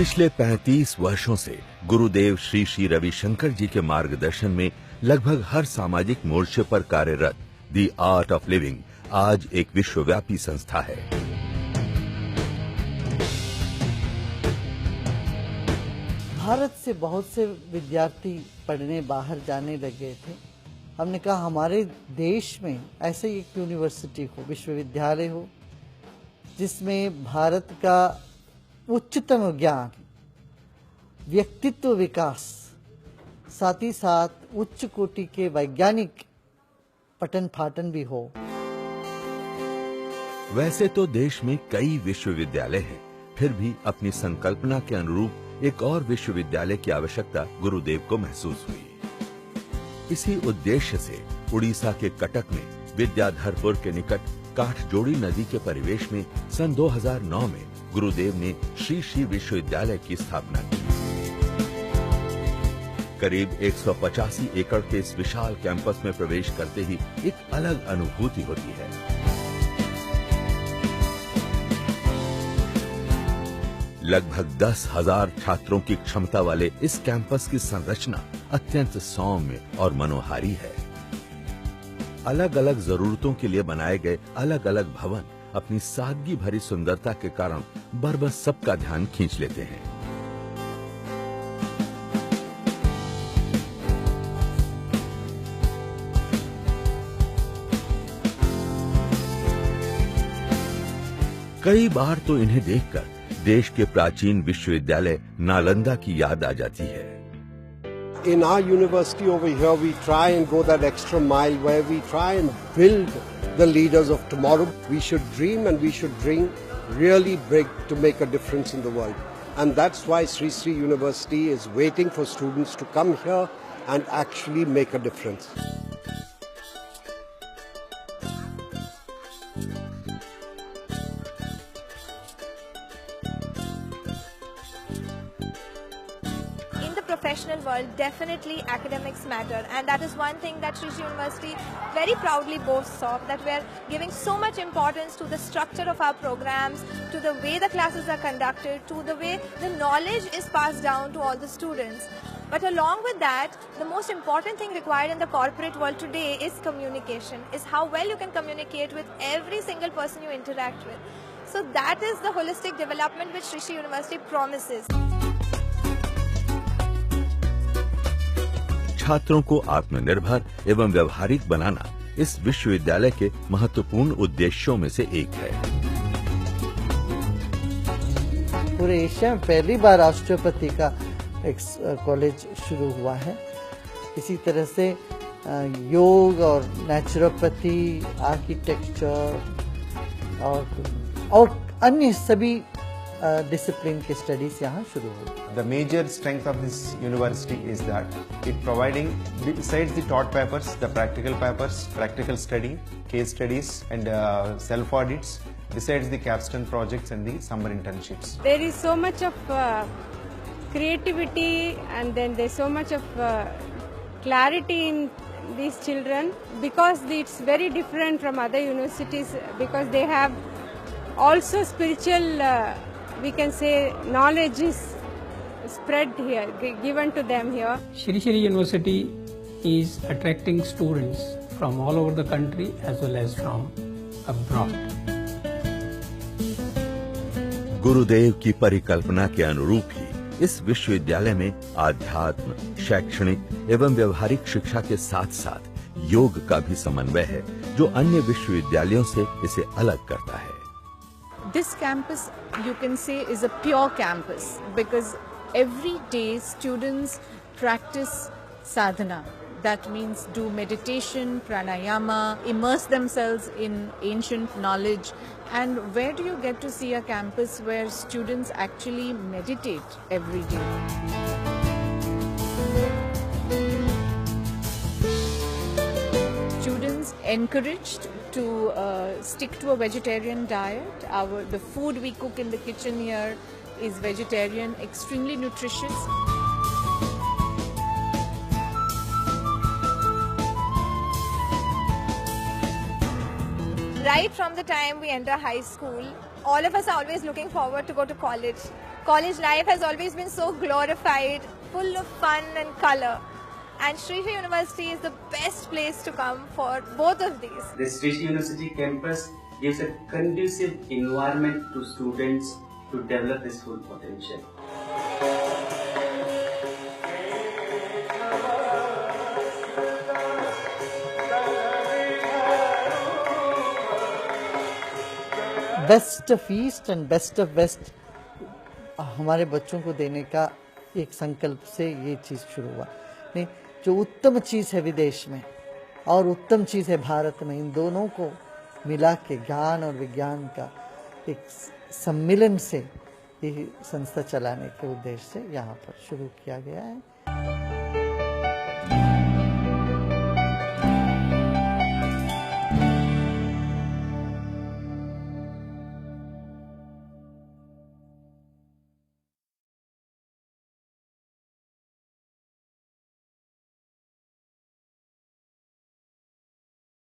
पिछले 35 वर्षों से गुरुदेव श्री श्री रविशंकर जी के मार्गदर्शन में लगभग हर सामाजिक मोर्चे पर कार्यरत दी आर्ट ऑफ लिविंग आज एक विश्वव्यापी संस्था है। भारत से बहुत से विद्यार्थी पढ़ने बाहर जाने लगे थे। हमने कहा हमारे देश में ऐसे ही एक यूनिवर्सिटी हो, विश्वविद्यालय हो, जिसमें भारत का उच्चतम ज्ञान, व्यक्तित्व विकास, साथ ही साथ उच्च कोटि के वैज्ञानिक पठन पाठन भी हो। वैसे तो देश में कई विश्वविद्यालय हैं, फिर भी अपनी संकल्पना के अनुरूप एक और विश्वविद्यालय की आवश्यकता गुरुदेव को महसूस हुई। इसी उद्देश्य से उड़ीसा के कटक में विद्याधरपुर के निकट काठजोड़ी नदी के परिवेश में सन 2009 में गुरुदेव ने श्री श्री विश्वविद्यालय की स्थापना की। करीब 185 एकड़ के इस विशाल कैंपस में प्रवेश करते ही एक अलग अनुभूति होती है। लगभग 10,000 छात्रों की क्षमता वाले इस कैंपस की संरचना अत्यंत सौम्य और मनोहारी है। अलग अलग जरूरतों के लिए बनाए गए अलग अलग भवन अपनी सादगी भरी सुंदरता के कारण बरबस सबका ध्यान खींच लेते हैं। कई बार तो इन्हें देखकर देश के प्राचीन विश्वविद्यालय नालंदा की याद आ जाती है। In our university over here, we try and go that extra mile where we try and build the leaders of tomorrow. We should dream and we should dream really big to make a difference in the world. And that's why Sri Sri University is waiting for students to come here and actually make a difference. Professional world, definitely academics matter, and that is one thing that Sri Sri University very proudly boasts of, that we are giving so much importance to the structure of our programs, to the way the classes are conducted, to the way the knowledge is passed down to all the students. But along with that, the most important thing required in the corporate world today is communication, is how well you can communicate with every single person you interact with. So that is the holistic development which Sri Sri University promises. छात्रों को आत्मनिर्भर एवं व्यवहारिक बनाना इस विश्वविद्यालय के महत्वपूर्ण उद्देश्यों में से एक है। पूरे एशिया में पहली बार राष्ट्रपति का एक कॉलेज शुरू हुआ है। इसी तरह से योग और नेचुरोपैथी, आर्किटेक्चर और अन्य सभी डिसिप्लिन की स्टडीज यहाँ शुरू हुई। The major strength of this university is that it providing, besides the taught papers, the practical study, case studies and self-audits, besides the capstone projects and the summer internships. There is so much of creativity, and then there's so much of clarity in these children, because it's very different from other universities, because they have also spiritual, we can say, knowledge is spread here, given to them here. Sri Sri University is attracting students from all over the country as well as from abroad. गुरुदेव की परिकल्पना के अनुरूप ही इस विश्वविद्यालय में आध्यात्म, शैक्षणिक एवं व्यवहारिक शिक्षा के साथ साथ योग का भी समन्वय है, जो अन्य विश्वविद्यालयों से इसे अलग करता है। This campus, you can say, is a pure campus because every day students practice sadhana. That means do meditation, pranayama, immerse themselves in ancient knowledge. And where do you get to see a campus where students actually meditate every day? Students encouraged to stick to a vegetarian diet. The food we cook in the kitchen here is vegetarian, extremely nutritious. Right from the time we enter high school, all of us are always looking forward to go to college. College life has always been so glorified, full of fun and color. And Sri Sri University is the best place to come for both of these. The Sri Sri University campus gives a conducive environment to students to develop his full potential. Best of east and best of west हमारे बच्चों को देने का एक संकल्प से ये चीज़ शुरू हुआ। नहीं, जो उत्तम चीज़ है विदेश में और उत्तम चीज़ है भारत में, इन दोनों को मिला के ज्ञान और विज्ञान का एक सम्मिलन से ये संस्था चलाने के उद्देश्य से यहाँ पर शुरू किया गया है।